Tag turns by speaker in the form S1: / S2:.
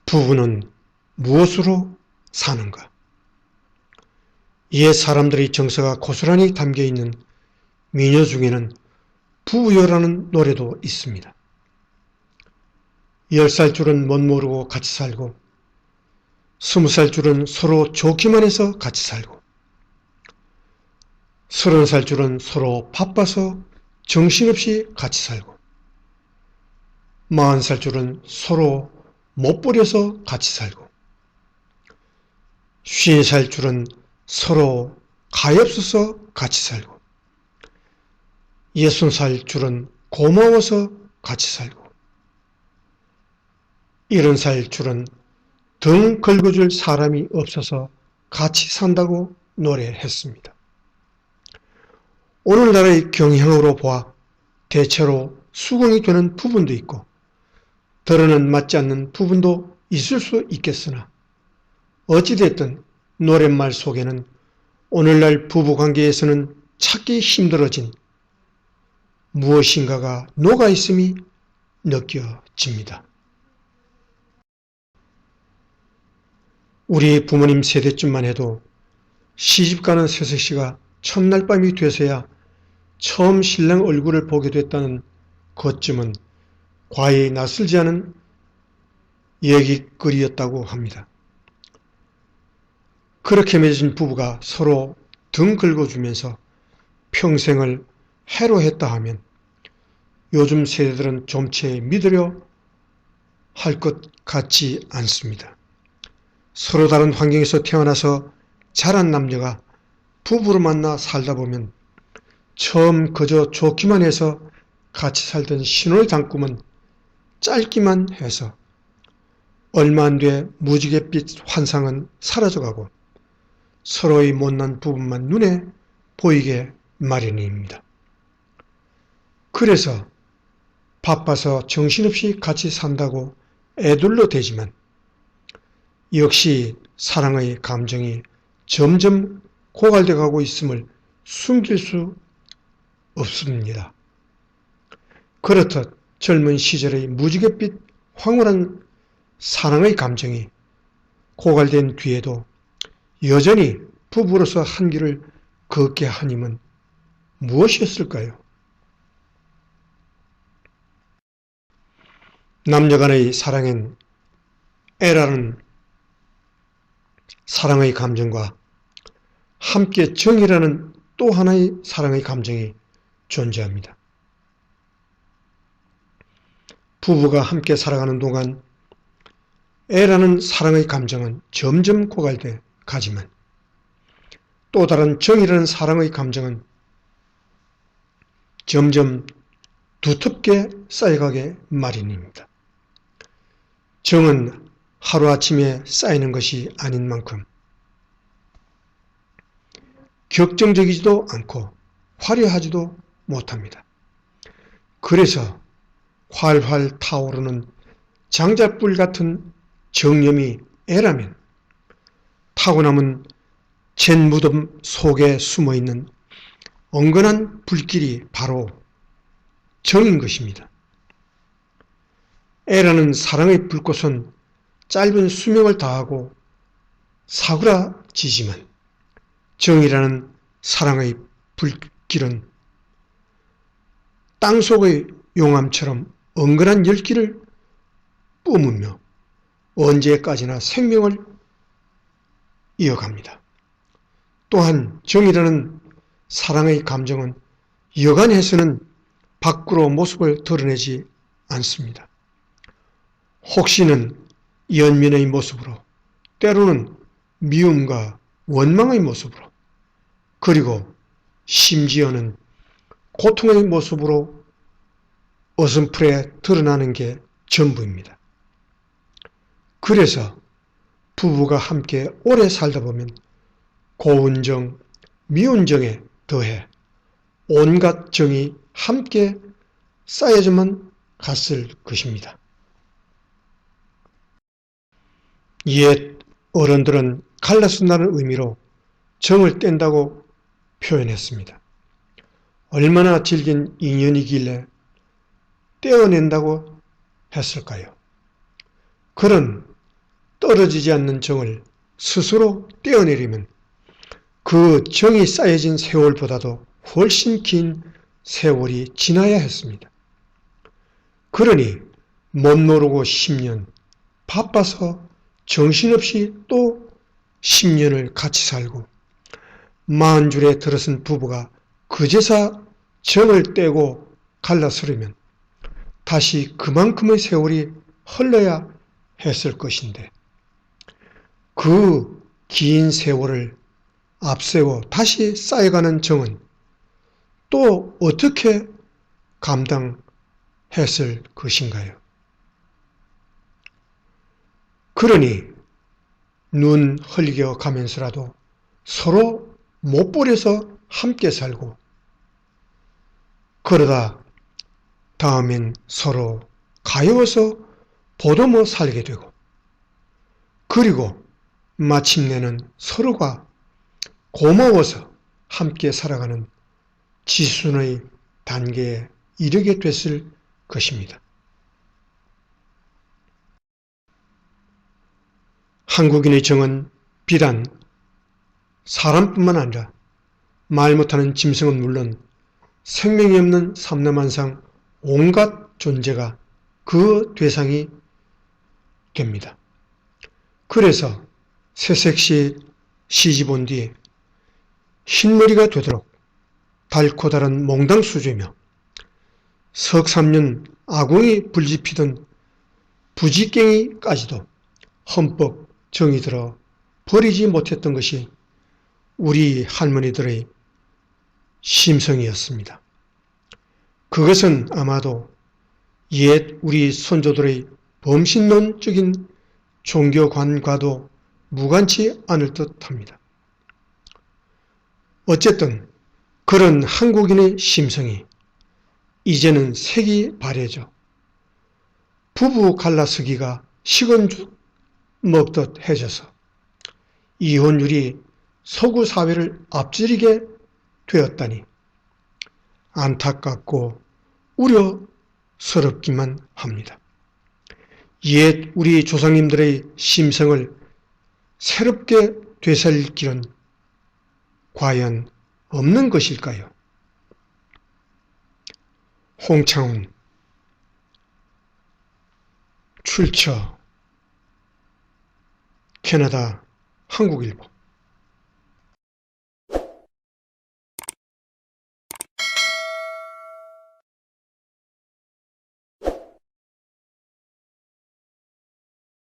S1: 부부는 무엇으로 사는가? 옛 사람들의 정서가 고스란히 담겨있는 민요 중에는 부부요라는 노래도 있습니다. 10살 줄은 못 모르고 같이 살고 20살 줄은 서로 좋기만 해서 같이 살고 30살 줄은 서로 바빠서 정신없이 같이 살고 40살 줄은 서로 못 버려서 같이 살고 50살 줄은 서로 가엾어서 같이 살고 60살 줄은 고마워서 같이 살고 70살 줄은 등 긁어줄 사람이 없어서 같이 산다고 노래했습니다. 오늘날의 경향으로 보아 대체로 수긍이 되는 부분도 있고 더러는 맞지 않는 부분도 있을 수 있겠으나 어찌됐든 노랫말 속에는 오늘날 부부관계에서는 찾기 힘들어진 무엇인가가 녹아있음이 느껴집니다. 우리 부모님 세대쯤만 해도 시집가는 새석시가 첫날 밤이 돼서야 처음 신랑 얼굴을 보게 됐다는 것쯤은 과히 낯설지 않은 얘기거리였다고 합니다. 그렇게 맺은 부부가 서로 등 긁어주면서 평생을 해로했다 하면 요즘 세대들은 좀 채 믿으려 할 것 같지 않습니다. 서로 다른 환경에서 태어나서 자란 남녀가 부부로 만나 살다 보면 처음 그저 좋기만 해서 같이 살던 신혼의 단꿈은 짧기만 해서 얼마 안 돼 무지갯빛 환상은 사라져가고 서로의 못난 부분만 눈에 보이게 마련입니다. 그래서 바빠서 정신없이 같이 산다고 애둘러 대지만 역시 사랑의 감정이 점점 고갈돼 가고 있음을 숨길 수 없습니다. 그렇듯 젊은 시절의 무지갯빛 황홀한 사랑의 감정이 고갈된 뒤에도 여전히 부부로서 한 길을 걷게 한 힘은 무엇이었을까요? 남녀간의 사랑엔 애라는 사랑의 감정과 함께 정이라는 또 하나의 사랑의 감정이 존재합니다. 부부가 함께 살아가는 동안 애라는 사랑의 감정은 점점 고갈돼 가지만 또 다른 정이라는 사랑의 감정은 점점 두텁게 쌓여가게 마련입니다. 정은 하루아침에 쌓이는 것이 아닌 만큼 격정적이지도 않고 화려하지도 못합니다. 그래서 활활 타오르는 장작불 같은 정념이 애라면 타고남은 잿 무덤 속에 숨어있는 엉건한 불길이 바로 정인 것입니다. 애라는 사랑의 불꽃은 짧은 수명을 다하고 사그라지지만 정이라는 사랑의 불길은 땅속의 용암처럼 엉건한 열기를 뿜으며 언제까지나 생명을 이어갑니다. 또한 정이라는 사랑의 감정은 여간해서는 밖으로 모습을 드러내지 않습니다. 혹시는 연민의 모습으로, 때로는 미움과 원망의 모습으로, 그리고 심지어는 고통의 모습으로 어슴풀에 드러나는 게 전부입니다. 그래서 부부가 함께 오래 살다 보면 고운 정, 미운 정에 더해 온갖 정이 함께 쌓여져만 갔을 것입니다. 옛 어른들은 갈라쓴다는 의미로 정을 뗀다고 표현했습니다. 얼마나 질긴 인연이길래 떼어낸다고 했을까요? 그런 떨어지지 않는 정을 스스로 떼어내리면 그 정이 쌓여진 세월보다도 훨씬 긴 세월이 지나야 했습니다. 그러니 못 노르고 10년, 바빠서 정신없이 또 10년을 같이 살고 40줄에 들어선 부부가 그제서 정을 떼고 갈라서려면 다시 그만큼의 세월이 흘러야 했을 것인데 그 긴 세월을 앞세워 다시 쌓여가는 정은 또 어떻게 감당했을 것인가요? 그러니 눈 흘겨 가면서라도 서로 못 버려서 함께 살고 그러다 다음엔 서로 가여워서 보듬어 살게 되고 그리고 마침내는 서로가 고마워서 함께 살아가는 지순의 단계에 이르게 됐을 것입니다. 한국인의 정은 비단 사람뿐만 아니라 말 못하는 짐승은 물론 생명이 없는 삼라만상 온갖 존재가 그 대상이 됩니다. 그래서 새색시 시집 온 뒤에 흰머리가 되도록 달고 다른 몽당수조며 석3년 아궁이 불지피던 부지깽이까지도 헌법 정이 들어 버리지 못했던 것이 우리 할머니들의 심성이었습니다. 그것은 아마도 옛 우리 선조들의 범신론적인 종교관과도 무관치 않을 듯합니다. 어쨌든 그런 한국인의 심성이 이제는 색이 바래져 부부 갈라서기가 식은 죽 먹듯 해져서 이혼율이 서구 사회를 앞지르게 되었다니 안타깝고 우려스럽기만 합니다. 옛 우리 조상님들의 심성을 새롭게 되살릴 길은 과연 없는 것일까요? 홍창훈 출처 캐나다 한국일보